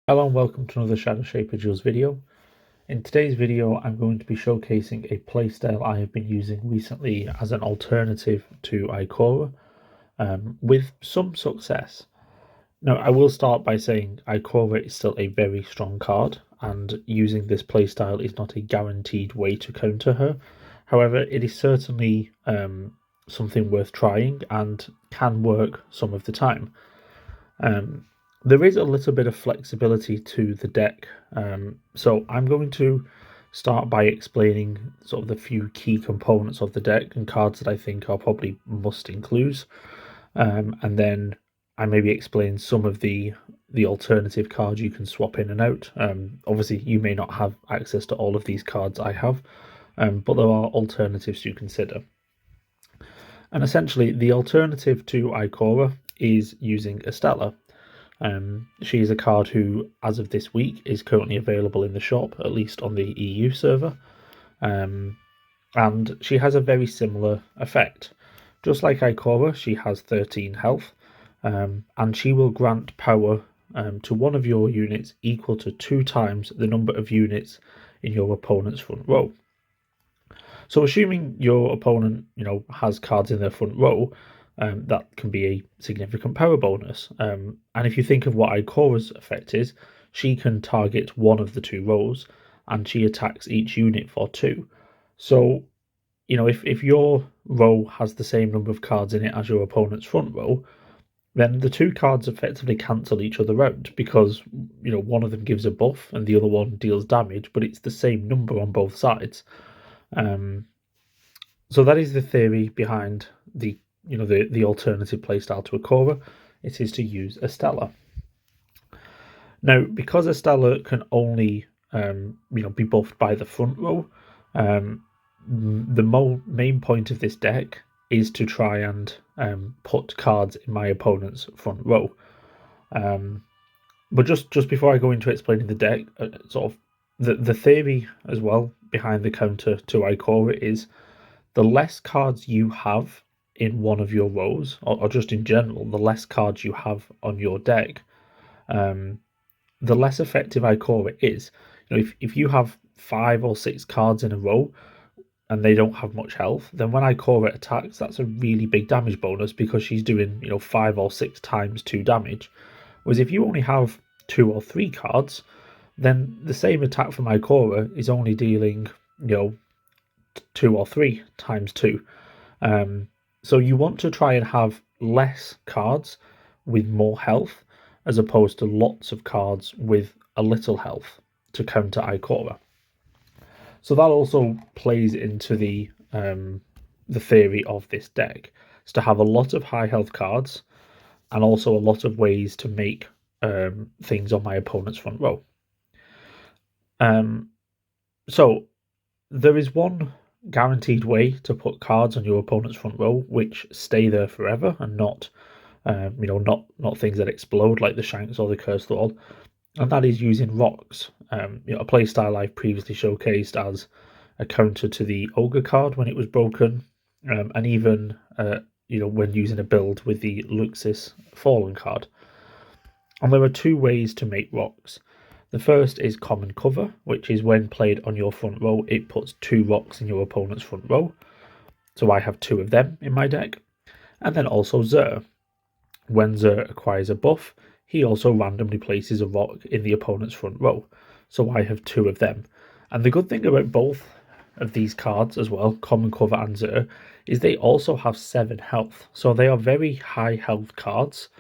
Hello and welcome to another Shadowshaper Duels video. In today's video I'm going to be showcasing a playstyle I have been using recently as an alternative to Ikora, with some success. Now I will start by saying Ikora is still a very strong card, and using this playstyle is not a guaranteed way to counter her. However, it is certainly something worth trying and can work some of the time. There is a little bit of flexibility to the deck, so I'm going to start by explaining sort of the few key components of the deck and cards that I think are probably must includes, and then I maybe explain some of the alternative cards you can swap in and out. Obviously, you may not have access to all of these cards I have, but there are alternatives to consider. And essentially, the alternative to Ikora is using Estela. She is a card who, as of this week, is currently available in the shop, at least on the EU server. And she has a very similar effect. Just like Ikora, she has 13 health, and she will grant power to one of your units equal to 2 times the number of units in your opponent's front row. So assuming your opponent, has cards in their front row, that can be a significant power bonus. And if you think of what Ikora's effect is, she can target one of the 2 rows, and she attacks each unit for 2. So, if your row has the same number of cards in it as your opponent's front row, then the 2 cards effectively cancel each other out, because one of them gives a buff and the other one deals damage, but it's the same number on both sides. So that is the theory behind the alternative playstyle to Ikora. It is to use Estela. Now, because Estela can only be buffed by the front row, the main point of this deck is to try and put cards in my opponent's front row. But just before I go into explaining the deck, sort of the theory as well behind the counter to Ikora is the less cards you have in one of your rows, or just in general, the less cards you have on your deck, the less effective Ikora is. If you have 5 or 6 cards in a row and they don't have much health, then when Ikora attacks, that's a really big damage bonus, because she's doing 5 or 6 times 2 damage. Whereas if you only have 2 or 3 cards, then the same attack from Ikora is only dealing 2 or 3 times 2. So you want to try and have less cards with more health, as opposed to lots of cards with a little health to counter Ikora. So that also plays into the theory of this deck. It's to have a lot of high health cards, and also a lot of ways to make things on my opponent's front row. So there is one guaranteed way to put cards on your opponent's front row which stay there forever, and not things that explode like the Shanks or the Cursed Wall, and that is using rocks. A playstyle I've previously showcased as a counter to the Ogre card when it was broken, and even when using a build with the Luxus Fallen card. And there are 2 ways to make rocks. The first is common cover, which is when played on your front row, it puts 2 rocks in your opponent's front row. So I have 2 of them in my deck. And then also Zur. When Zur acquires a buff, he also randomly places a rock in the opponent's front row. So I have 2 of them. And the good thing about both of these cards as well, common cover and Zur, is they also have 7 health. So they are very high health cards.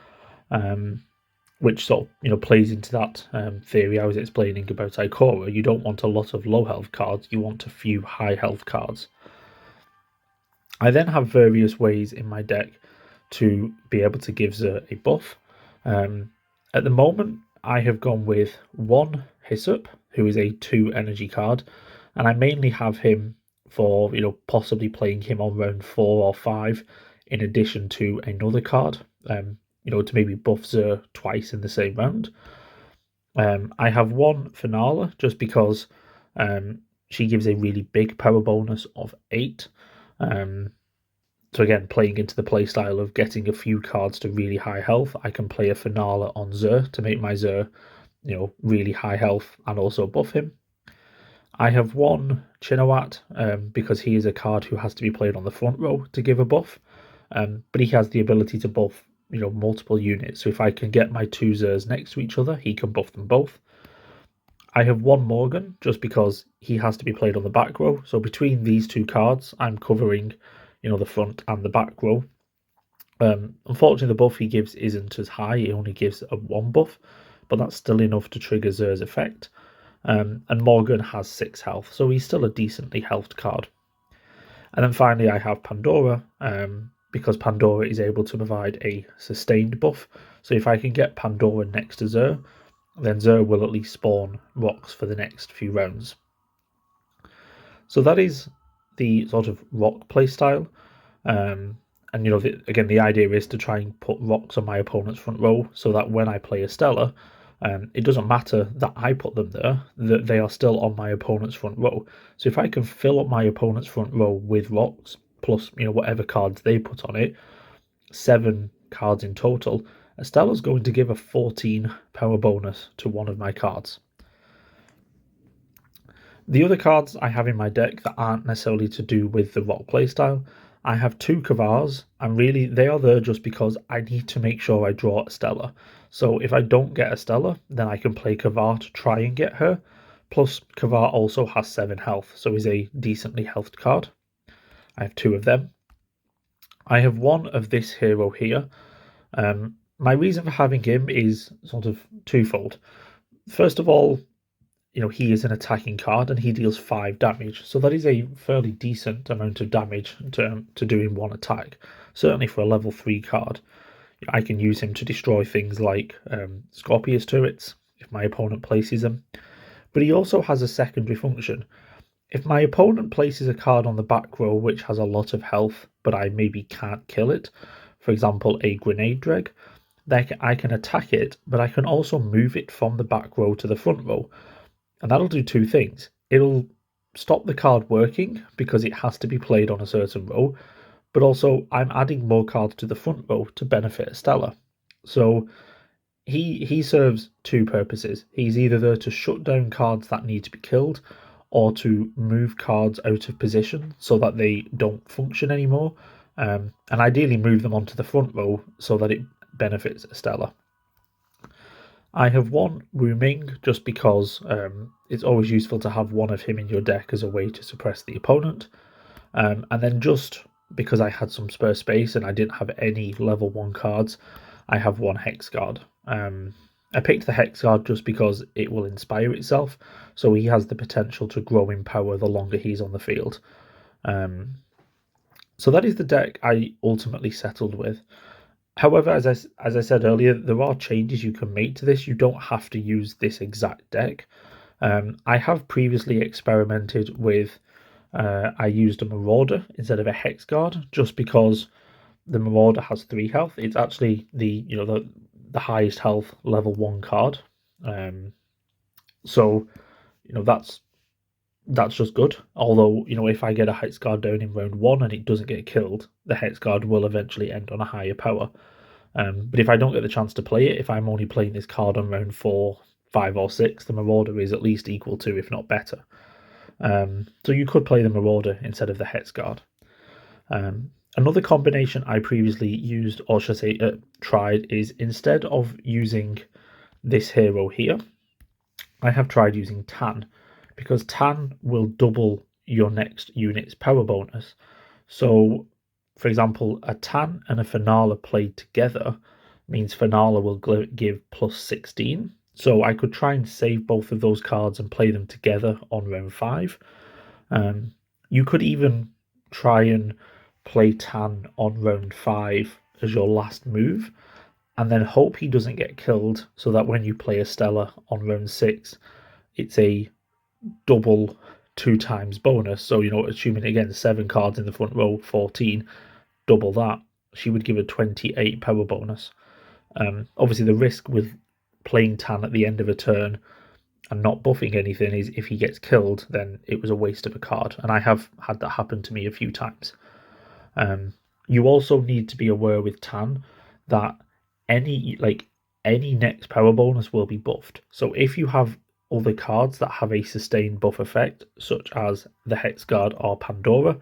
Which sort of plays into that theory I was explaining about Ikora. You don't want a lot of low health cards, you want a few high health cards. I then have various ways in my deck to be able to give Zur a buff. At the moment, I have gone with 1 Hyssop, who is a 2 energy card, and I mainly have him for possibly playing him on round 4 or 5 in addition to another card. To maybe buff Zur twice in the same round. I have 1 Finala, just because she gives a really big power bonus of 8. So again, playing into the playstyle of getting a few cards to really high health, I can play a Finala on Zur to make my Zur really high health and also buff him. I have one Chinawat because he is a card who has to be played on the front row to give a buff, but he has the ability to buff multiple units. So if I can get my two Zers next to each other, he can buff them both. I have one Morgan just because he has to be played on the back row. So between these two cards, I'm covering the front and the back row. Unfortunately, the buff he gives isn't as high. He only gives a 1 buff, but that's still enough to trigger Zer's effect. And Morgan has 6 health, so he's still a decently healthed card. And then finally, I have Pandora, because Pandora is able to provide a sustained buff. So if I can get Pandora next to Zer, then Zer will at least spawn rocks for the next few rounds. So that is the sort of rock playstyle. And again, the idea is to try and put rocks on my opponent's front row so that when I play Estela, it doesn't matter that I put them there, that they are still on my opponent's front row. So if I can fill up my opponent's front row with rocks, plus whatever cards they put on it, 7 cards in total, Estela's going to give a 14 power bonus to one of my cards. The other cards I have in my deck that aren't necessarily to do with the rock playstyle, I have 2 Kavars, and really they are there just because I need to make sure I draw Estela. So if I don't get Estela, then I can play Kavar to try and get her. Plus, Kavar also has 7 health, so is a decently healthed card. I have 2 of them. I have 1 of this hero here. My reason for having him is sort of twofold. First of all, he is an attacking card and he deals 5 damage, so that is a fairly decent amount of damage to do in 1 attack. Certainly for a level 3 card. I can use him to destroy things like Scorpius turrets if my opponent places them. But he also has a secondary function. If my opponent places a card on the back row which has a lot of health, but I maybe can't kill it, for example a Grenade Dreg, then I can attack it, but I can also move it from the back row to the front row. And that'll do 2 things. It'll stop the card working because it has to be played on a certain row, but also I'm adding more cards to the front row to benefit Estela. So he serves 2 purposes. He's either there to shut down cards that need to be killed, or to move cards out of position so that they don't function anymore, and ideally move them onto the front row so that it benefits Estela. I have 1 Wu Ming just because it's always useful to have 1 of him in your deck as a way to suppress the opponent. And then just because I had some spare space and I didn't have any level 1 cards, I have 1 Hex Guard. I picked the Hex Guard just because it will inspire itself, so he has the potential to grow in power the longer he's on the field. So that is the deck I ultimately settled with. However, as I said earlier, there are changes you can make to this. You don't have to use this exact deck. I have previously experimented with, I used a Marauder instead of a Hex Guard, just because the Marauder has 3 health. It's actually the highest health level 1 card. So that's just good. Although, if I get a Hex Guard down in round 1 and it doesn't get killed, the Hex Guard will eventually end on a higher power. But if I don't get the chance to play it, if I'm only playing this card on round 4, 5 or 6, the Marauder is at least equal to, if not better. So you could play the Marauder instead of the Hex Guard. Another combination I previously used, or should I say tried, is instead of using this hero here, I have tried using Tan, because Tan will double your next unit's power bonus. So, for example, a Tan and a Finala played together means Finala will give plus 16. So I could try and save both of those cards and play them together on round 5. You could even try and play Tan on round 5 as your last move, and then hope he doesn't get killed, so that when you play Estela on round 6, it's a double 2 times bonus. So, assuming again 7 cards in the front row, 14, double that, she would give a 28 power bonus. Obviously, the risk with playing Tan at the end of a turn and not buffing anything is if he gets killed, then it was a waste of a card. And I have had that happen to me a few times. You also need to be aware with Tan that any any next power bonus will be buffed. So if you have other cards that have a sustained buff effect, such as the Hex Guard or Pandora,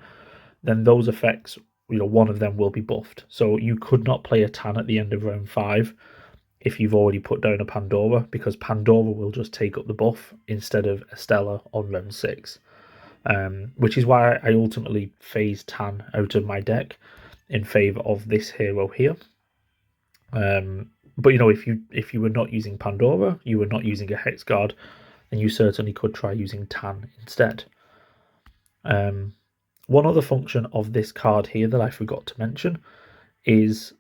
then those effects, one of them will be buffed. So you could not play a Tan at the end of round 5 if you've already put down a Pandora, because Pandora will just take up the buff instead of Estela on round 6. Which is why I ultimately phased Tan out of my deck in favour of this hero here. But if you were not using Pandora, you were not using a Hex Guard, then you certainly could try using Tan instead. One other function of this card here that I forgot to mention is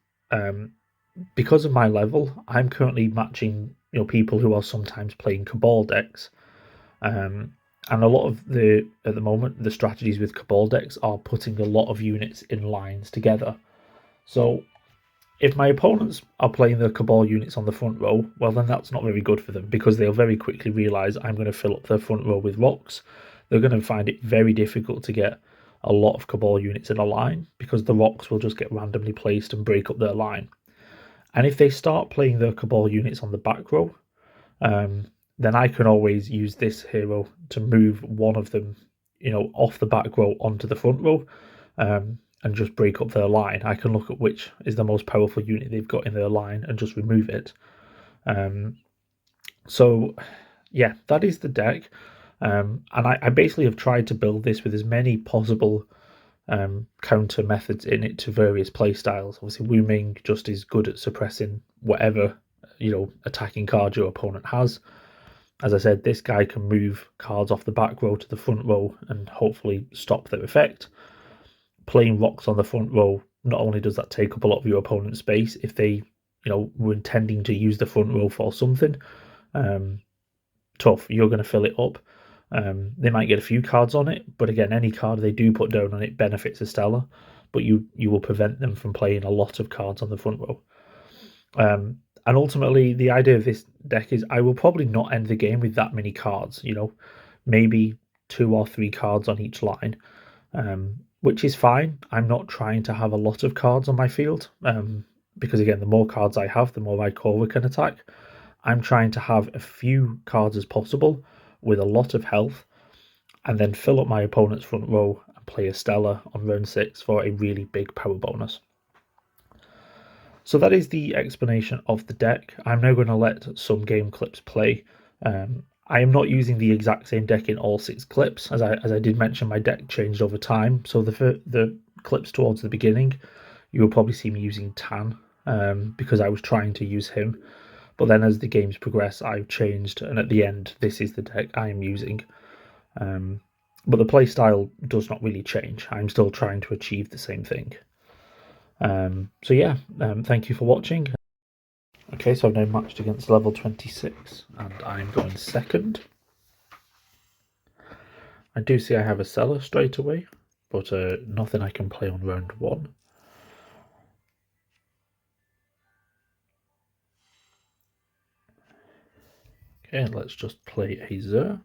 because of my level, I'm currently matching people who are sometimes playing Cabal decks. And a lot of at the moment, the strategies with Cabal decks are putting a lot of units in lines together. So if my opponents are playing the Cabal units on the front row, well then that's not very good for them, because they'll very quickly realise I'm going to fill up their front row with rocks. They're going to find it very difficult to get a lot of Cabal units in a line, because the rocks will just get randomly placed and break up their line. And if they start playing their Cabal units on the back row, then I can always use this hero to move one of them, off the back row onto the front row, and just break up their line. I can look at which is the most powerful unit they've got in their line and just remove it. So yeah, that is the deck. And I basically have tried to build this with as many possible counter methods in it to various playstyles. Obviously, Wu Ming just is good at suppressing whatever attacking card your opponent has. As I said, this guy can move cards off the back row to the front row and hopefully stop their effect. Playing rocks on the front row, not only does that take up a lot of your opponent's space, if they were intending to use the front row for something, tough, you're going to fill it up. They might get a few cards on it, but again, any card they do put down on it benefits Estela, but you will prevent them from playing a lot of cards on the front row. And ultimately, the idea of this deck is I will probably not end the game with that many cards, maybe 2 or 3 cards on each line, which is fine. I'm not trying to have a lot of cards on my field, because again, the more cards I have, the more Ikora can attack. I'm trying to have a few cards as possible with a lot of health, and then fill up my opponent's front row and play Estela on round 6 for a really big power bonus. So that is the explanation of the deck. I'm now going to let some game clips play. I am not using the exact same deck in all 6 clips. As I did mention, my deck changed over time. So the clips towards the beginning, you will probably see me using Tan, because I was trying to use him. But then as the games progress, I've changed, and at the end, this is the deck I am using. But the playstyle does not really change. I'm still trying to achieve the same thing. So yeah, thank you for watching. Okay, so I've now matched against level 26, and I'm going second. I do see I have a seller straight away, but nothing I can play on round 1. Okay, let's just play a Zer.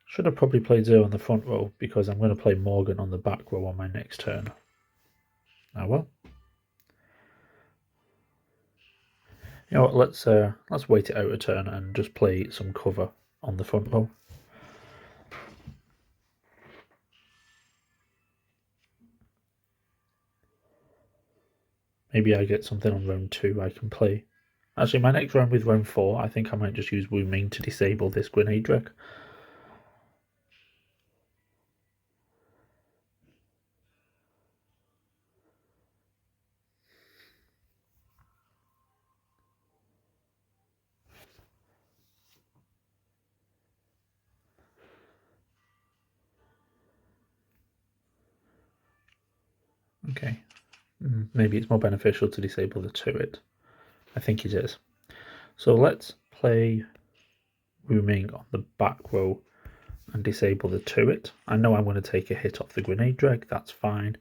Should have probably played Zer on the front row, because I'm going to play Morgan on the back row on my next turn. Oh well. You know what, let's wait it out a turn and just play some cover on the front row. Maybe I get something on round 2 I can play. Actually, my next round with round 4, I think I might just use Wu Ming to disable this Grenade Drag. Okay, maybe it's more beneficial to disable the turret. I think it is. So let's play Wu Ming on the back row and disable the turret. I know I'm going to take a hit off the Grenade Drag, that's fine.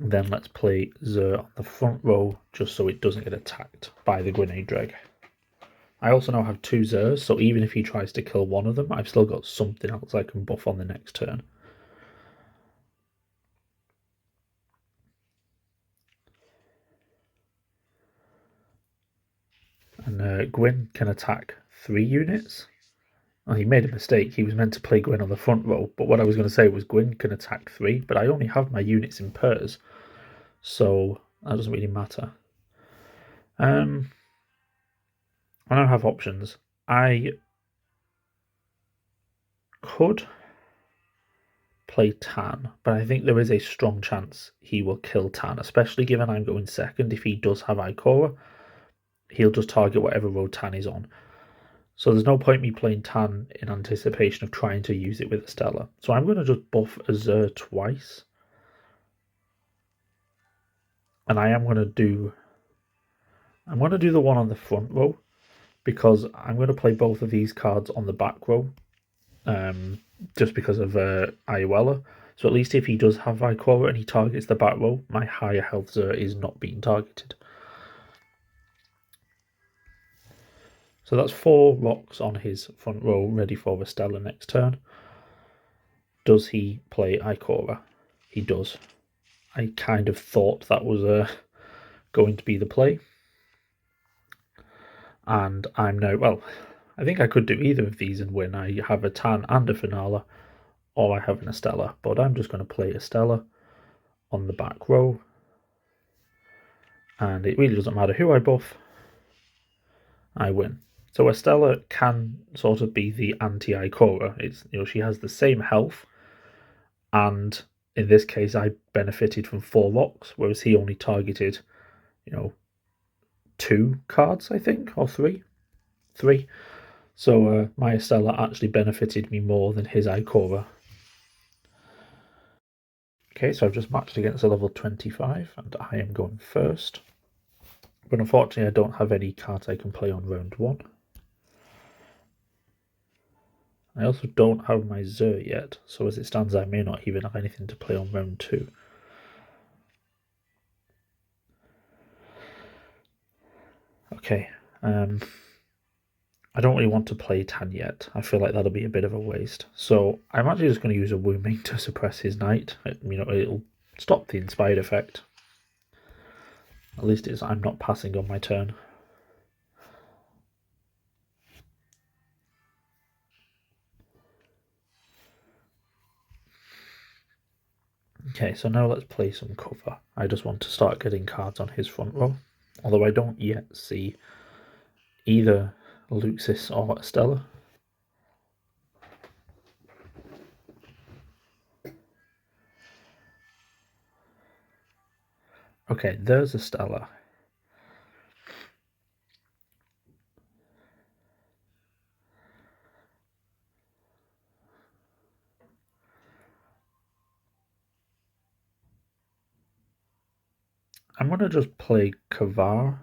And then let's play Zer on the front row, just so it doesn't get attacked by the Grenade Drag. I also now have 2 Zers, so even if he tries to kill one of them, I've still got something else I can buff on the next turn. And Gwyn can attack 3 units. Well, he made a mistake. He was meant to play Gwyn on the front row, but what I was going to say was Gwyn can attack 3, but I only have my units in pairs, so that doesn't really matter. I now have options. I could play Tan, but I think there is a strong chance he will kill Tan, especially given I'm going second. If he does have Ikora, he'll just target whatever row Tan is on. So there's no point me playing Tan in anticipation of trying to use it with Estela. So I'm going to just buff Azur twice. And I'm going to do the one on the front row, because I'm going to play both of these cards on the back row, just because of Ayuela. So at least if he does have Ikora and he targets the back row, my higher health Xur is not being targeted. So that's 4 rocks on his front row, ready for Estela next turn. Does he play Ikora? He does. I kind of thought that was going to be the play. And I'm now, well, I think I could do either of these and win. I have a Tan and a Finala, or I have an Estela, but I'm just going to play Estela on the back row. And it really doesn't matter who I buff, I win. So Estela can sort of be the anti-Ikora. It's, she has the same health, and in this case I benefited from 4 rocks, whereas he only targeted, 2 cards, I think, or 3. So my Estela actually benefited me more than his Ikora. Okay, so I've just matched against a level 25, and I am going first. But unfortunately I don't have any cards I can play on round 1. I also don't have my Xur yet, so as it stands I may not even have anything to play on round 2. Okay, I don't really want to play Tan yet. I feel like that'll be a bit of a waste. So I'm actually just going to use a Wooming to suppress his knight. It'll stop the inspired effect. At least I'm not passing on my turn. Okay, so now let's play some cover. I just want to start getting cards on his front row. Although I don't yet see either Luxis or Estela. Okay, there's Estela. I'm going to just play Kavar,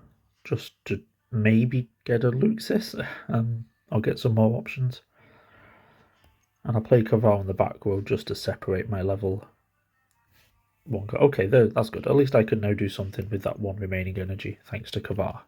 just to maybe get a Luxis, and I'll get some more options. And I'll play Kavar on the back row just to separate my level 1. Okay, that's good. At least I can now do something with that 1 remaining energy, thanks to Kavar.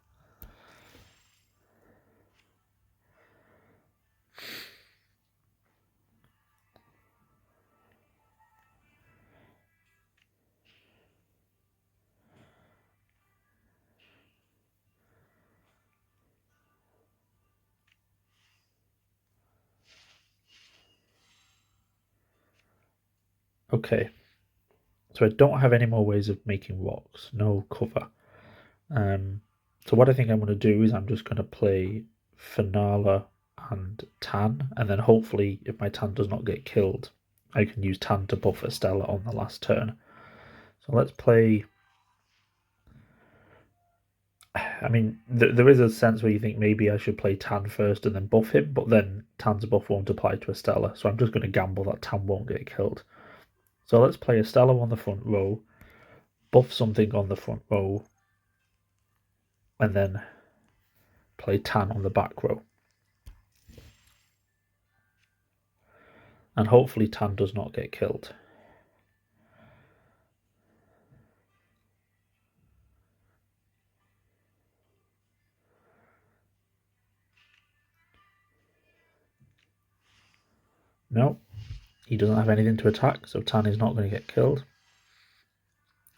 Okay, so I don't have any more ways of making rocks, no cover. So what I think I'm going to do is I'm just going to play Finala and Tan, and then hopefully if my Tan does not get killed, I can use Tan to buff Estela on the last turn. So let's play... I mean, there is a sense where you think maybe I should play Tan first and then buff him, but then Tan's buff won't apply to Estela, so I'm just going to gamble that Tan won't get killed. So let's play Estela on the front row, buff something on the front row, and then play Tan on the back row. And hopefully Tan does not get killed. No, he doesn't have anything to attack, so Tan is not going to get killed.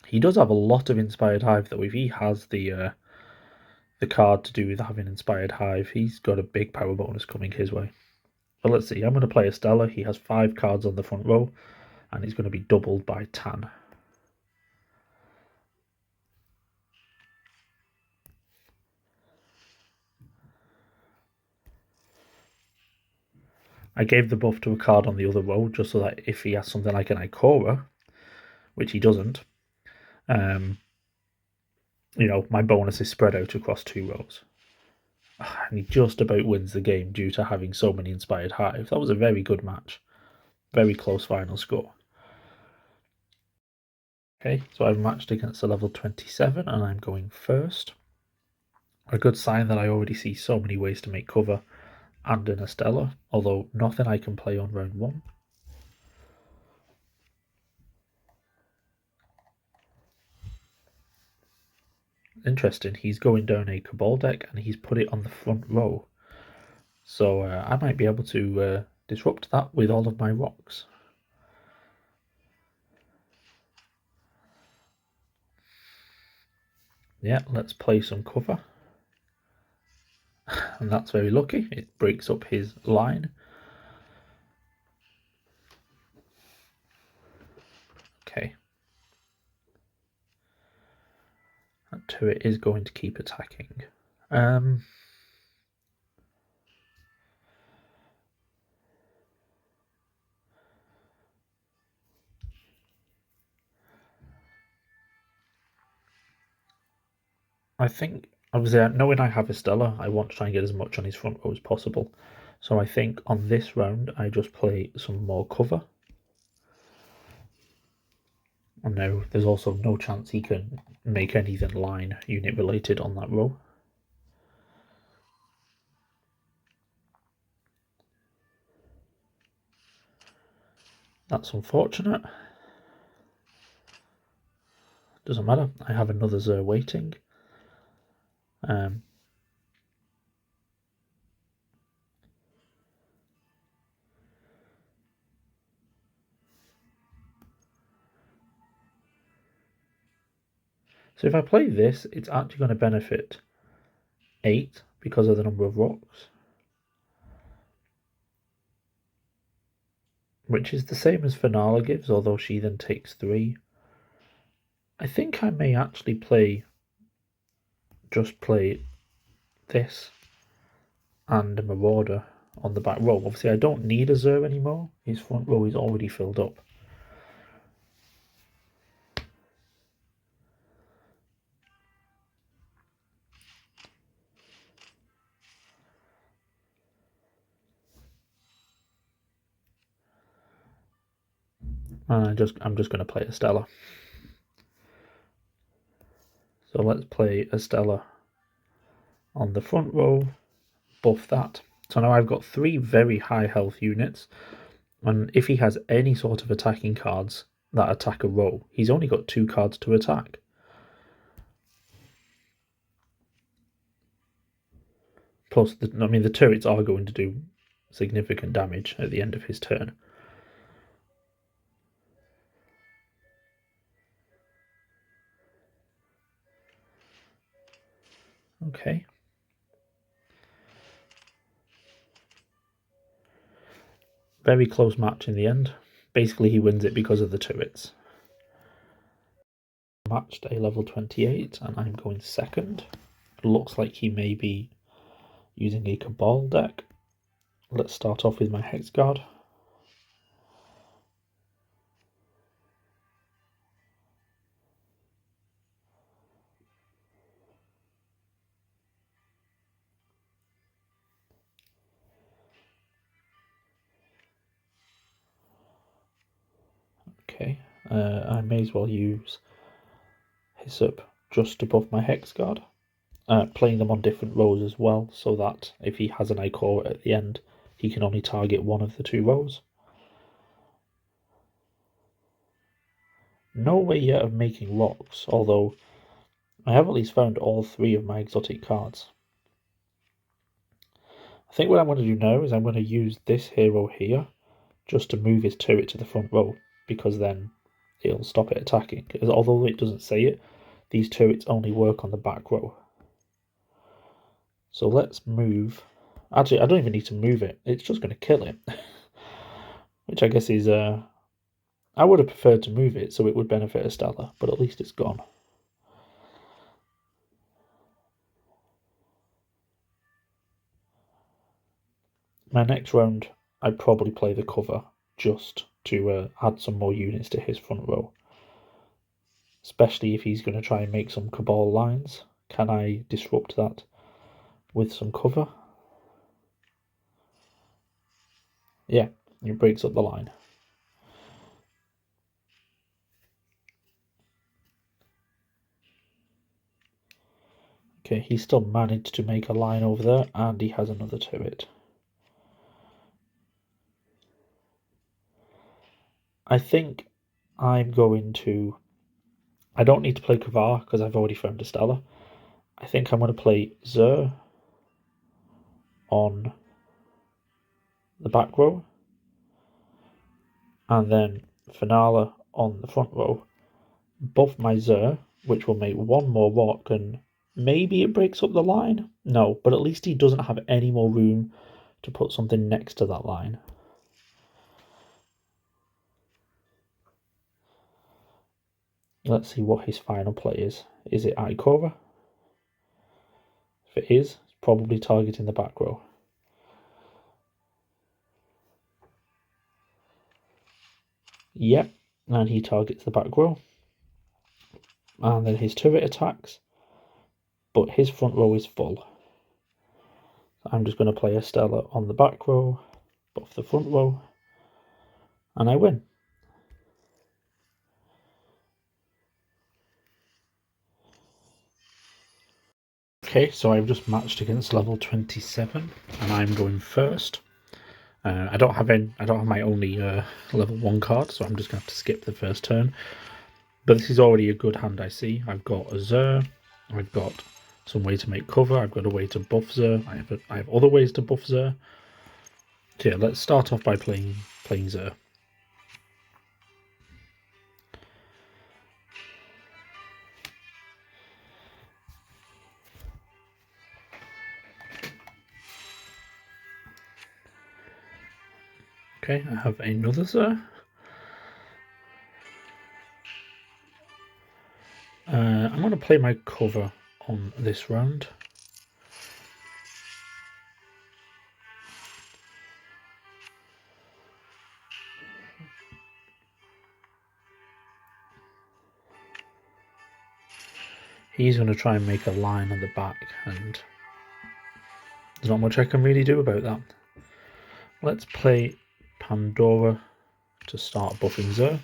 He does have a lot of Inspired Hive, though. If he has the card to do with having Inspired Hive, he's got a big power bonus coming his way. But let's see, I'm going to play Estela. He has 5 cards on the front row, and he's going to be doubled by Tan. I gave the buff to a card on the other row, just so that if he has something like an Ikora, which he doesn't, you know, my bonus is spread out across 2 rows. And he just about wins the game due to having so many Inspired Hive. That was a very good match. Very close final score. Okay, so I've matched against a level 27 and I'm going first. A good sign that I already see so many ways to make cover and an Estela, although nothing I can play on round 1. Interesting, he's going down a Cabal deck and he's put it on the front row. So I might be able to disrupt that with all of my rocks. Yeah, let's play some cover. And that's very lucky, it breaks up his line. Okay. That turret is going to keep attacking. I think, obviously, knowing I have Estela, I want to try and get as much on his front row as possible. So I think on this round, I just play some more cover. And now there's also no chance he can make anything line unit related on that row. That's unfortunate. Doesn't matter, I have another Zer waiting. So if I play this, it's actually going to benefit 8 because of the number of rocks. Which is the same as Finale gives, although she then takes 3. I think I may actually just play this and a Marauder on the back row. Obviously I don't need a Zer anymore, his front row is already filled up. And I'm just going to play Estela. So let's play Estela on the front row, buff that. So now I've got 3 very high health units, and if he has any sort of attacking cards that attack a row, he's only got 2 cards to attack. Plus, the turrets are going to do significant damage at the end of his turn. Okay. Very close match in the end. Basically, he wins it because of the turrets. Matched a level 28, and I'm going second. Looks like he may be using a Cabal deck. Let's start off with my Hex Guard. Okay, I may as well use Hyssop just above my Hex Guard. Playing them on different rows as well, so that if he has an Ikora at the end, he can only target one of the 2 rows. No way yet of making locks, although I have at least found all 3 of my exotic cards. I think what I'm going to do now is I'm going to use this hero here just to move his turret to the front row, because then it'll stop it attacking. Because although it doesn't say it, these turrets only work on the back row. So let's move. Actually, I don't even need to move it. It's just going to kill it. Which I guess is... I would have preferred to move it so it would benefit Estela, but at least it's gone. My next round, I'd probably play the cover just to add some more units to his front row. Especially if he's going to try and make some Cabal lines. Can I disrupt that with some cover? Yeah, it breaks up the line. Okay, he still managed to make a line over there, and he has another turret. I think I'm going to... I don't need to play Kavar because I've already found Estela. I think I'm going to play Zer on the back row, and then Finala on the front row. Buff my Zer, which will make one more rock, and maybe it breaks up the line? No, but at least he doesn't have any more room to put something next to that line. Let's see what his final play is. Is it Ikora? If it is, it's probably targeting the back row. Yep, and he targets the back row. And then his turret attacks, but his front row is full. So I'm just going to play Estela on the back row, buff the front row, and I win. Okay, so I've just matched against level 27, and I'm going first. I don't have my only level 1 card, so I'm just going to have to skip the first turn. But this is already a good hand, I see. I've got a Zer, I've got some way to make cover, I've got a way to buff Zer, I have other ways to buff Zer. So yeah, let's start off by playing Zer. Okay, I have another Zer. I'm going to play my cover on this round. He's going to try and make a line on the back, and there's not much I can really do about that. Let's play Pandora to start buffing Zer.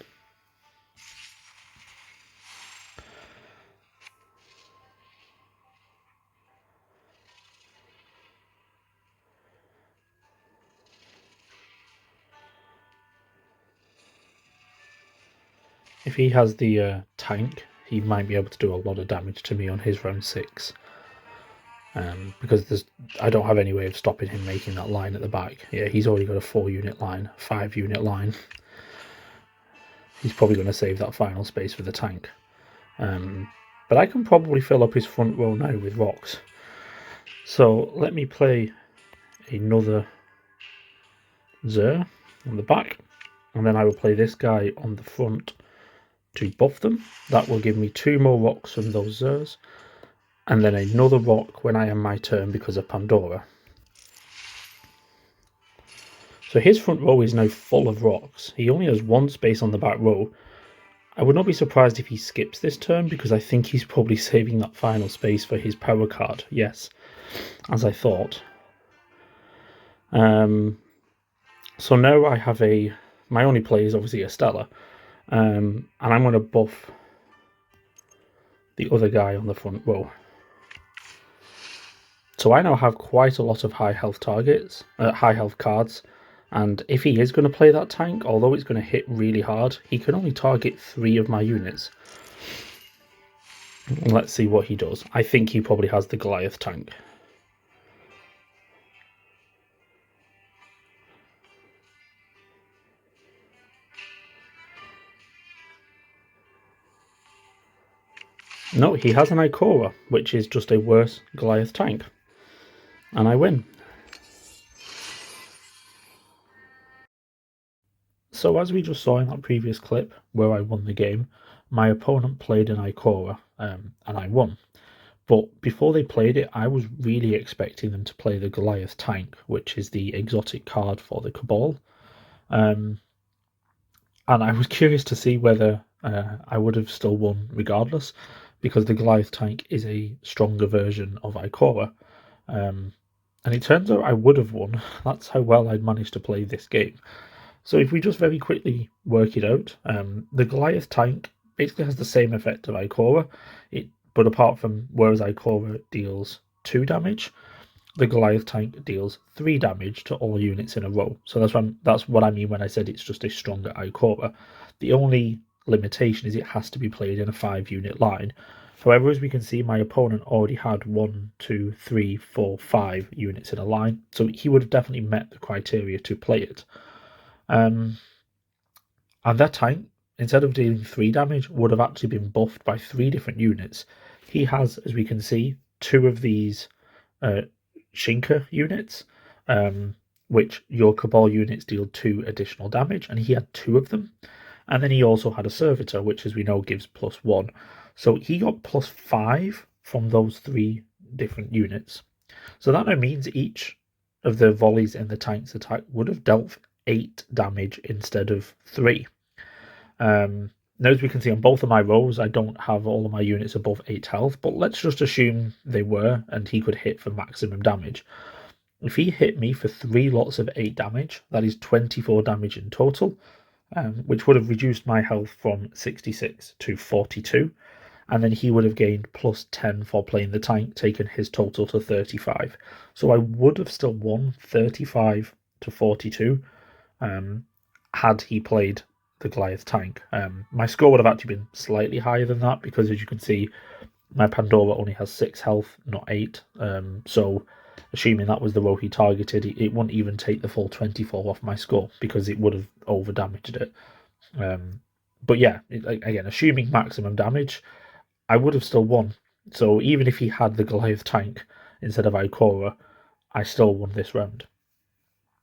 If he has the tank, he might be able to do a lot of damage to me on his round 6. Because I don't have any way of stopping him making that line at the back. Yeah, he's already got a 4-unit line, 5-unit line. He's probably going to save that final space for the tank. But I can probably fill up his front row now with rocks. So let me play another Zer on the back, and then I will play this guy on the front to buff them. That will give me 2 more rocks from those Zers, and then another rock when I am my turn because of Pandora. So his front row is now full of rocks. He only has 1 space on the back row. I would not be surprised if he skips this turn, because I think he's probably saving that final space for his power card. Yes, as I thought. So now I have my only play is obviously Estela. And I'm going to buff the other guy on the front row. So I now have quite a lot of high health targets, high health cards, and if he is going to play that tank, although it's going to hit really hard, he can only target 3 of my units. Let's see what he does. I think he probably has the Goliath tank. No, he has an Ikora, which is just a worse Goliath tank. And I win. So as we just saw in that previous clip, where I won the game, my opponent played an Ikora, and I won. But before they played it, I was really expecting them to play the Goliath tank, which is the exotic card for the Cabal. And I was curious to see whether I would have still won regardless, because the Goliath tank is a stronger version of Ikora. And it turns out I would have won. That's how well I'd managed to play this game. So if we just very quickly work it out, the Goliath tank basically has the same effect of Ikora, but apart from whereas Ikora deals 2 damage, the Goliath tank deals 3 damage to all units in a row. So that's what I mean when I said it's just a stronger Ikora. The only limitation is it has to be played in a 5-unit line. However, as we can see, my opponent already had 1, 2, 3, 4, 5 units in a line, so he would have definitely met the criteria to play it. And that tank, instead of dealing 3 damage, would have actually been buffed by 3 different units. He has, as we can see, 2 of these Shinka units, which your Cabal units deal 2 additional damage, and he had 2 of them. And then he also had a Servitor, which, as we know, gives +1. So he got +5 from those 3 different units. So that now means each of the volleys in the tank's attack would have dealt 8 damage instead of 3. Now, as we can see on both of my rows, I don't have all of my units above 8 health, but let's just assume they were, and he could hit for maximum damage. If he hit me for 3 lots of 8 damage, that is 24 damage in total, which would have reduced my health from 66 to 42, and then he would have gained +10 for playing the tank, taking his total to 35. So I would have still won 35 to 42 had he played the Goliath tank. My score would have actually been slightly higher than that, because as you can see, my Pandora only has 6 health, not 8. So assuming that was the row he targeted, it wouldn't even take the full 24 off my score, because it would have over damaged it. But yeah, again, assuming maximum damage, I would have still won. So even if he had the Goliath tank instead of Ikora, I still won this round.